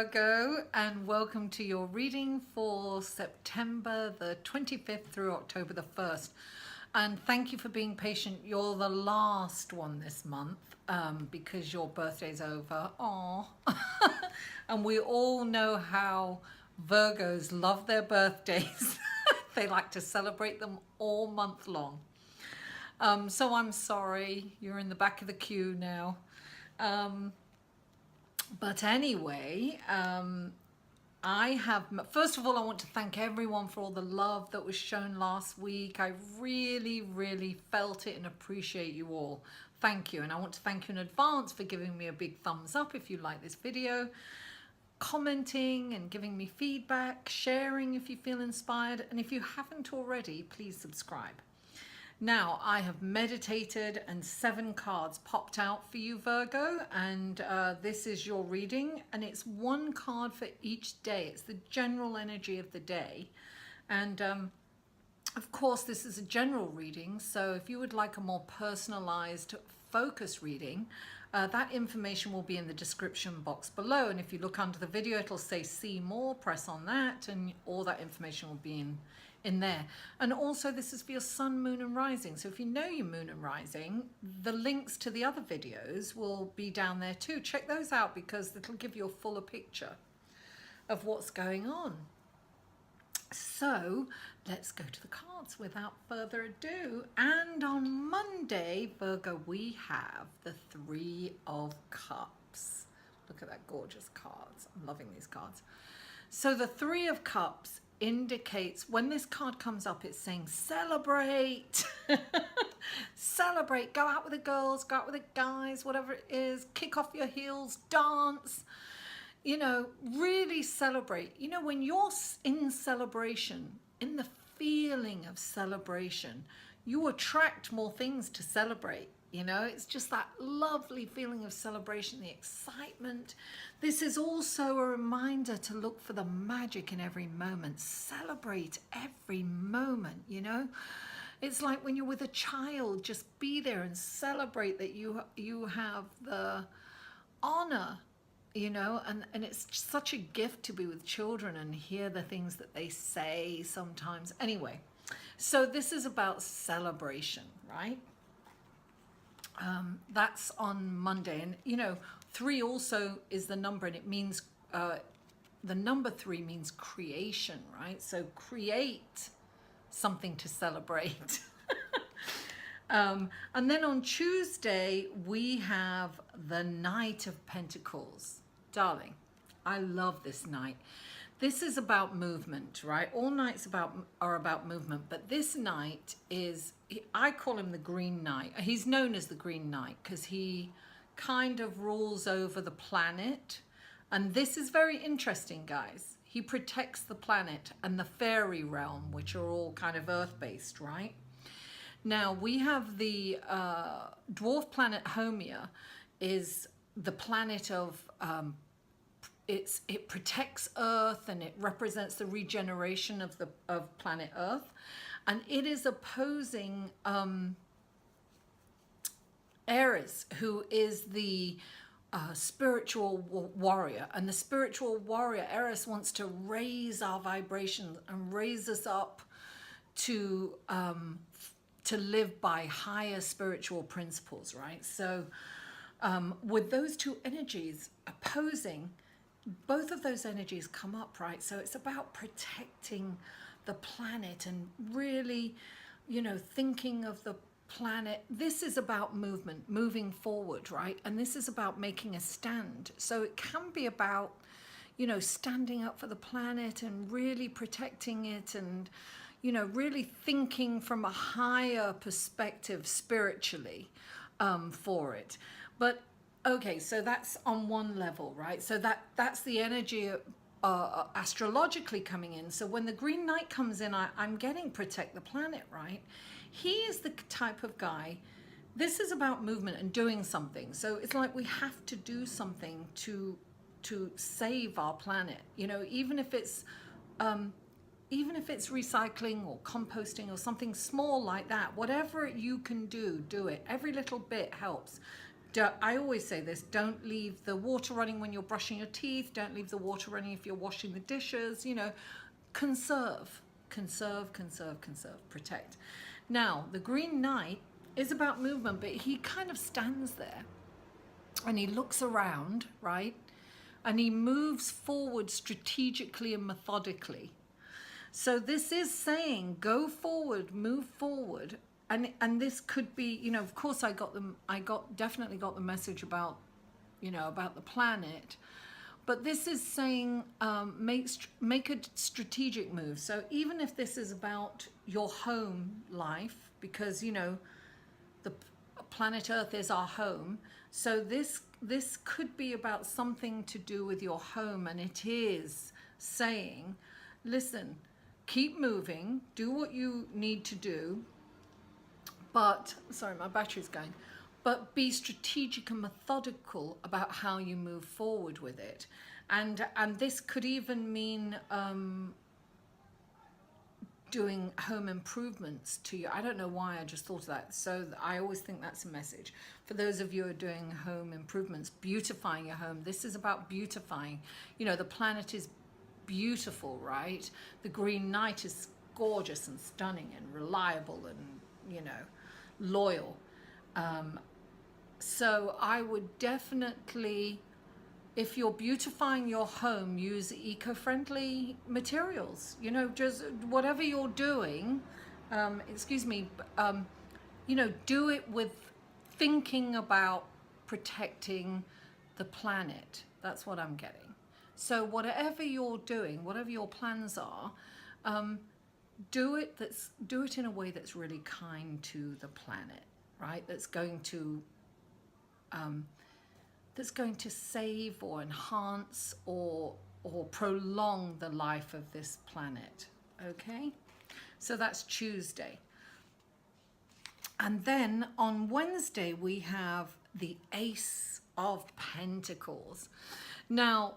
Virgo, and welcome to your reading for September the 25th through October the 1st. And thank you for being patient. You're the last one this month because your birthday's over. Aww. And we all know how Virgos love their birthdays. They like to celebrate them all month long. So I'm sorry, you're in the back of the queue now. But anyway, first of all, I want to thank everyone for all the love that was shown last week. I really felt it and appreciate you all. Thank you. And I want to thank you in advance for giving me a big thumbs up if you like this video, commenting and giving me feedback, sharing if you feel inspired. And if you haven't already, please subscribe. Now, I have meditated and 7 cards popped out for you, Virgo, and this is your reading, and it's 1 card for each day. It's the general energy of the day. And of course, this is a general reading, so if you would like a more personalized focus reading, that information will be in the description box below. And if you look under the video, it'll say see more, press on that, and all that information will be in there. And also this is for your sun, moon and rising. So if you know your moon and rising, the links to the other videos will be down there too. Check those out because it'll give you a fuller picture of what's going on. So let's go to the cards without further ado. And on Monday, Virgo, we have the 3 of Cups. Look at that gorgeous cards. I'm loving these cards. So the 3 of Cups indicates, when this card comes up, it's saying celebrate. Celebrate. Go out with the girls, go out with the guys, whatever it is. Kick off your heels, dance. You know, really celebrate. You know, when you're in celebration, in the feeling of celebration, you attract more things to celebrate. You know, it's just that lovely feeling of celebration, the excitement. This is also a reminder to look for the magic in every moment. Celebrate every moment, you know. It's like when you're with a child, just be there and celebrate that you have the honor, you know, and it's such a gift to be with children and hear the things that they say sometimes. Anyway, so this is about celebration, right? That's on Monday. And you know, 3 also is the number, and it means the number 3 means creation, right? So create something to celebrate. And then on Tuesday we have the Knight of Pentacles. Darling, I love this night. This is about movement, right? All nights are about movement, but this night is, I call him the Green Knight. He's known as the Green Knight because he kind of rules over the planet. And this is very interesting, guys. He protects the planet and the fairy realm, which are all kind of earth-based, right? Now, we have the dwarf planet Haumea is the planet of it protects Earth, and it represents the regeneration of planet Earth, and it is opposing Aries, who is the spiritual warrior. And the spiritual warrior Aries wants to raise our vibrations and raise us up to live by higher spiritual principles, right? So with those 2 energies opposing, both of those energies come up, right? So it's about protecting the planet and really, you know, thinking of the planet. This is about movement, moving forward, right? And this is about making a stand. So it can be about, you know, standing up for the planet and really protecting it, and, you know, really thinking from a higher perspective spiritually for it. But okay, so that's on one level, right? So that's the energy astrologically coming in. So when the Green Knight comes in, I'm getting protect the planet, right? He is the type of guy, this is about movement and doing something. So it's like we have to do something to save our planet, you know, even if it's recycling or composting or something small like that. Whatever you can do, do it. Every little bit helps. I always say this, don't leave the water running when you're brushing your teeth. Don't leave the water running if you're washing the dishes. You know, conserve, conserve, conserve, conserve, protect. Now, the Green Knight is about movement, but he kind of stands there and he looks around, right? And he moves forward strategically and methodically. So this is saying go forward, move forward. And this could be, you know, of course definitely got the message about, you know, about the planet. But this is saying make a strategic move. So even if this is about your home life, because, you know, the planet Earth is our home. So this could be about something to do with your home. And it is saying, listen, keep moving, do what you need to do. But, sorry, my battery's going. But be strategic and methodical about how you move forward with it. And this could even mean doing home improvements to you. I don't know why I just thought of that. So I always think that's a message. For those of you who are doing home improvements, beautifying your home, this is about beautifying. You know, the planet is beautiful, right? The Green Knight is gorgeous and stunning and reliable and, you know, loyal. So I would definitely, if you're beautifying your home, use eco-friendly materials. You know, just whatever you're doing, you know, do it with thinking about protecting the planet. That's what I'm getting. So whatever you're doing, whatever your plans are, do it in a way that's really kind to the planet, right? That's going to save or enhance or prolong the life of this planet. Okay, so that's Tuesday. And then on Wednesday we have the Ace of Pentacles. Now,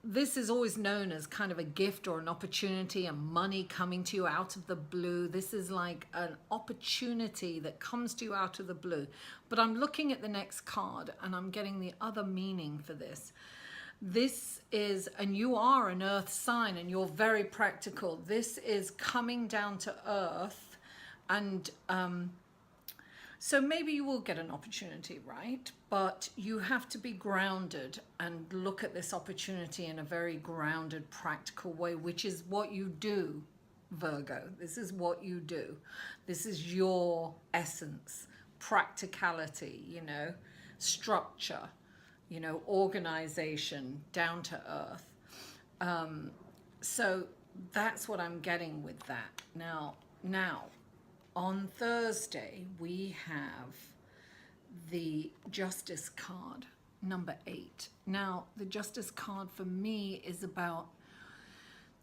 this is always known as kind of a gift or an opportunity and money coming to you out of the blue. This is like an opportunity that comes to you out of the blue. But I'm looking at the next card and I'm getting the other meaning for this. This is, and you are an earth sign and you're very practical. This is coming down to earth, and so maybe you will get an opportunity, right? But you have to be grounded and look at this opportunity in a very grounded, practical way, which is what you do, Virgo. This is what you do. This is your essence, practicality, you know, structure, you know, organization, down to earth. So that's what I'm getting with that. Now, on Thursday, we have the Justice card, number 8. Now, the Justice card for me is about,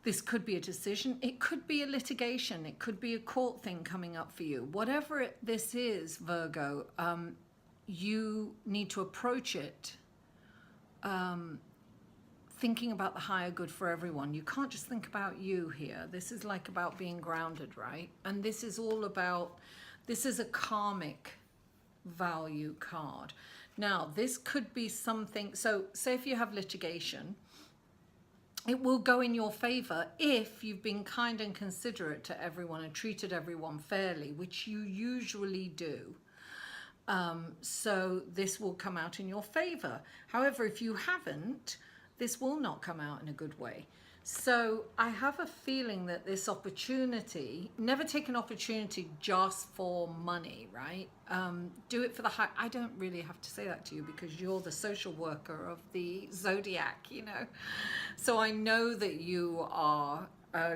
this could be a decision, it could be a litigation, it could be a court thing coming up for you. Whatever this is, Virgo, you need to approach it thinking about the higher good for everyone. You can't just think about you here. This is like about being grounded, right? And this is all about, this is a karmic value card. Now, this could be something, so say if you have litigation, it will go in your favor if you've been kind and considerate to everyone and treated everyone fairly, which you usually do. So this will come out in your favor. However, if you haven't, this will not come out in a good way. So I have a feeling that this opportunity, never take an opportunity just for money, right? Do it for the high. I don't really have to say that to you because you're the social worker of the zodiac, you know. So I know that you are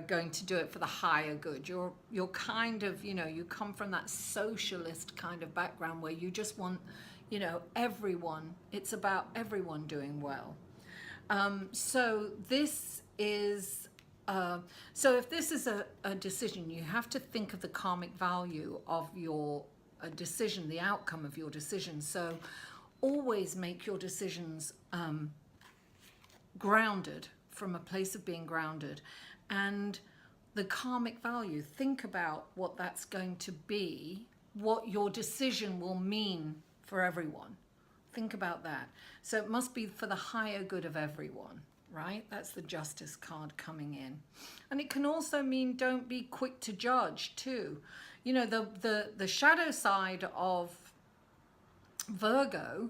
going to do it for the higher good. You're kind of, you know, you come from that socialist kind of background where you just want, you know, everyone, it's about everyone doing well. So this is, so if this is a decision, you have to think of the karmic value of your decision, the outcome of your decision. So always make your decisions grounded, from a place of being grounded. And the karmic value, think about what that's going to be, what your decision will mean for everyone. Think about that. So it must be for the higher good of everyone, right? That's the Justice card coming in. And it can also mean don't be quick to judge too. You know, the shadow side of Virgo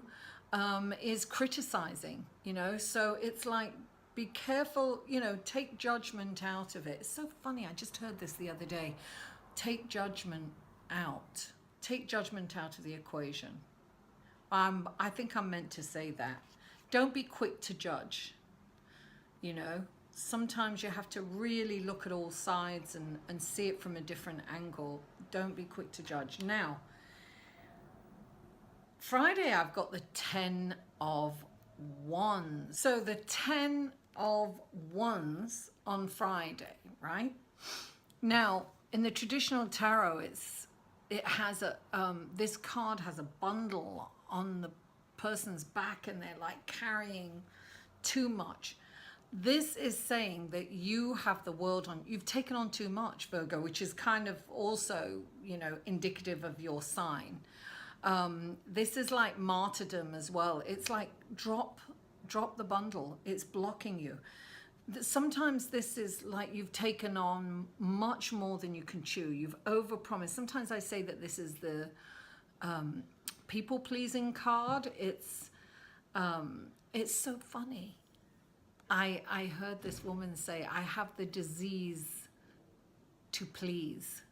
is criticizing, you know, so it's like, be careful, you know, take judgment out of it. It's so funny, I just heard this the other day. Take judgment out. Take judgment out of the equation. I think I'm meant to say that. Don't be quick to judge, you know. Sometimes you have to really look at all sides and see it from a different angle. Don't be quick to judge. Now, Friday, I've got the 10 of Wands. So the 10 of Wands on Friday, right? Now, in the traditional tarot, it has a this card has a bundle on the person's back, and they're like carrying too much. This is saying that you have the world on, you've taken on too much, Virgo, which is kind of also, you know, indicative of your sign. This is like martyrdom as well. It's like drop the bundle. It's blocking you. Sometimes this is like you've taken on much more than you can chew. You've overpromised. Sometimes I say that this is the people-pleasing card. It's so funny. I heard this woman say, I have the disease to please,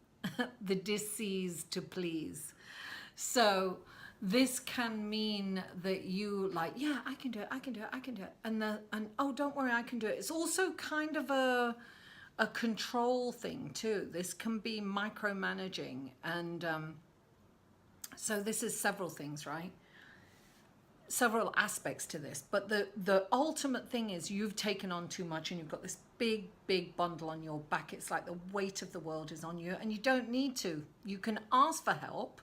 the disease to please. So this can mean that you like, yeah, I can do it, I can do it, I can do it. And oh, don't worry, I can do it. It's also kind of a control thing too. This can be micromanaging. And so this is several things, right? Several aspects to this. But the ultimate thing is you've taken on too much and you've got this big bundle on your back. It's like the weight of the world is on you and you don't need to. You can ask for help.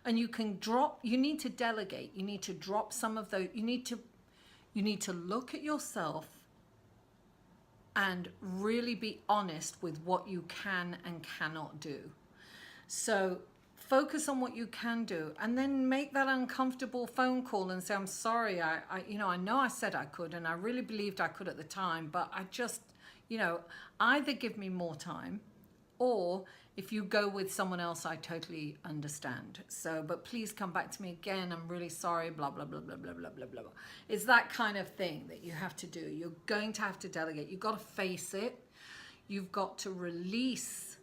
And you can drop, you need to delegate, you need to drop some of those, you need to look at yourself and really be honest with what you can and cannot do. So focus on what you can do and then make that uncomfortable phone call and say, I'm sorry, I know I said I could and I really believed I could at the time, but I just, you know, either give me more time or if you go with someone else, I totally understand. So, but please come back to me again. I'm really sorry, blah, blah, blah, blah, blah, blah, blah, blah. It's that kind of thing that you have to do. You're going to have to delegate. You've got to face it. You've got to release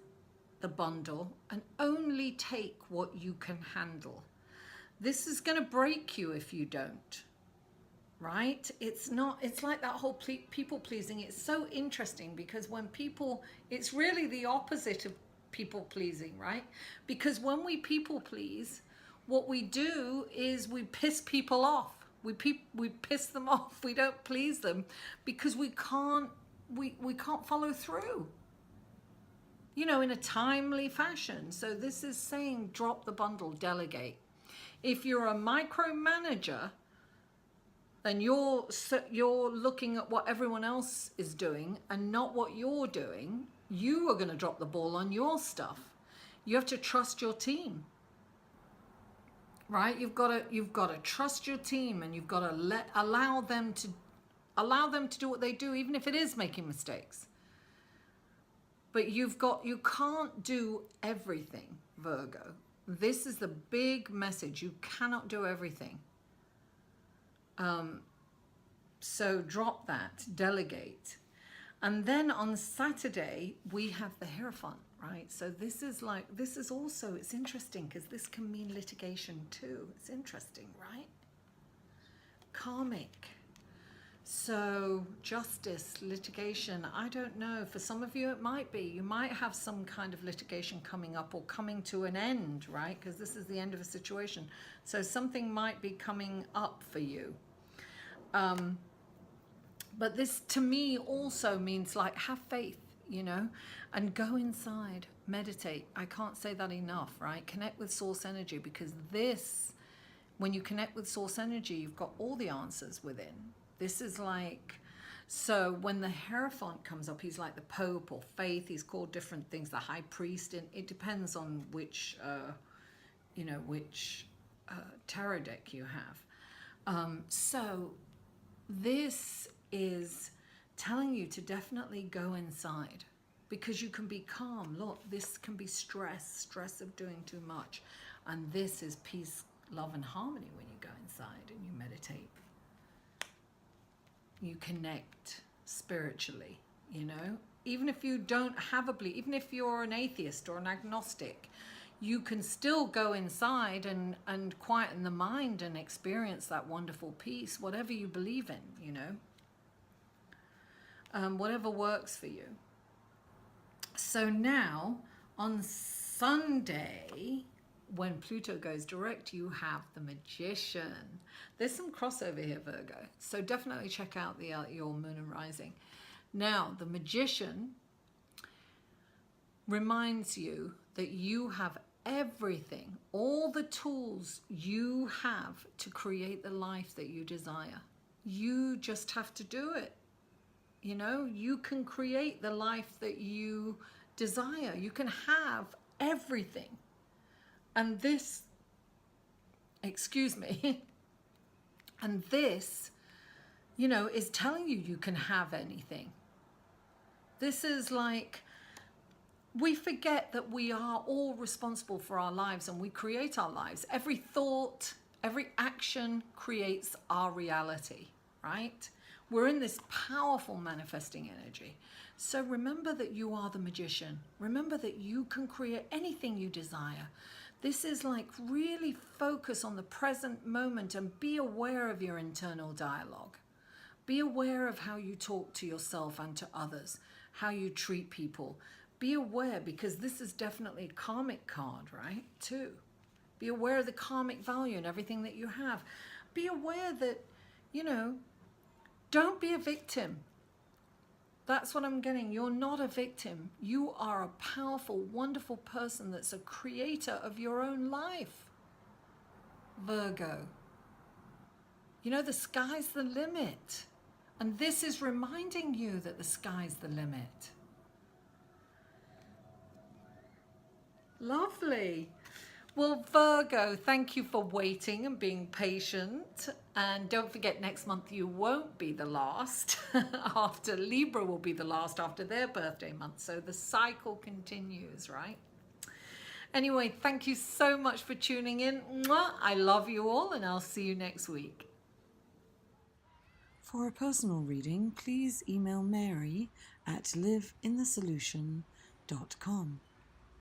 the bundle and only take what you can handle. This is going to break you if you don't, right? It's like that whole people pleasing. It's so interesting because when people, it's really the opposite of people pleasing, right? Because when we people please, what we do is we piss people off. We piss them off. We don't please them because we can't follow through, you know, in a timely fashion. So this is saying drop the bundle, delegate. If you're a micromanager, then you're looking at what everyone else is doing and not what you're doing. You are going to drop the ball on your stuff. You have to trust your team, right? You've got to trust your team, and you've got to allow them to do what they do, even if it is making mistakes. But you can't do everything, Virgo. This is the big message. You cannot do everything. So drop that, delegate. And then on Saturday, we have the Hierophant, right? So this is also, it's interesting because this can mean litigation too. It's interesting, right? Karmic. So justice, litigation, I don't know. For some of you, it might be. You might have some kind of litigation coming up or coming to an end, right? Because this is the end of a situation. So something might be coming up for you. But this to me also means like have faith, you know, and go inside, meditate. I can't say that enough, right? Connect with source energy, because this, when you connect with source energy, you've got all the answers within. This is like, so when the Hierophant comes up, he's like the Pope or faith. He's called different things, the High Priest. And it depends on which, which tarot deck you have. So this is telling you to definitely go inside, because you can be calm. Look, this can be stress of doing too much. And this is peace, love, and harmony when you go inside and you meditate. You connect spiritually, you know? Even if you don't have a belief, even if you're an atheist or an agnostic, you can still go inside and quieten the mind and experience that wonderful peace, whatever you believe in, you know? Whatever works for you. So now, on Sunday, when Pluto goes direct, you have the Magician. There's some crossover here, Virgo. So definitely check out your moon and rising. Now, the Magician reminds you that you have everything, all the tools you have to create the life that you desire. You just have to do it. You know, you can create the life that you desire. You can have everything. And this, excuse me, and this, you know, is telling you you can have anything. This is like, we forget that we are all responsible for our lives and we create our lives. Every thought, every action creates our reality, right? We're in this powerful manifesting energy. So remember that you are the Magician. Remember that you can create anything you desire. This is like really focus on the present moment and be aware of your internal dialogue. Be aware of how you talk to yourself and to others, how you treat people. Be aware, because this is definitely a karmic card, right? Too. Be aware of the karmic value and everything that you have. Be aware that, you know, don't be a victim. That's what I'm getting. You're not a victim. You are a powerful, wonderful person that's a creator of your own life. Virgo. You know, the sky's the limit. And this is reminding you that the sky's the limit. Lovely. Well, Virgo, thank you for waiting and being patient. And don't forget, next month you won't be the last. After Libra will be the last after their birthday month. So the cycle continues, right? Anyway, thank you so much for tuning in. Mwah! I love you all, and I'll see you next week. For a personal reading, please email Mary at liveinthesolution.com.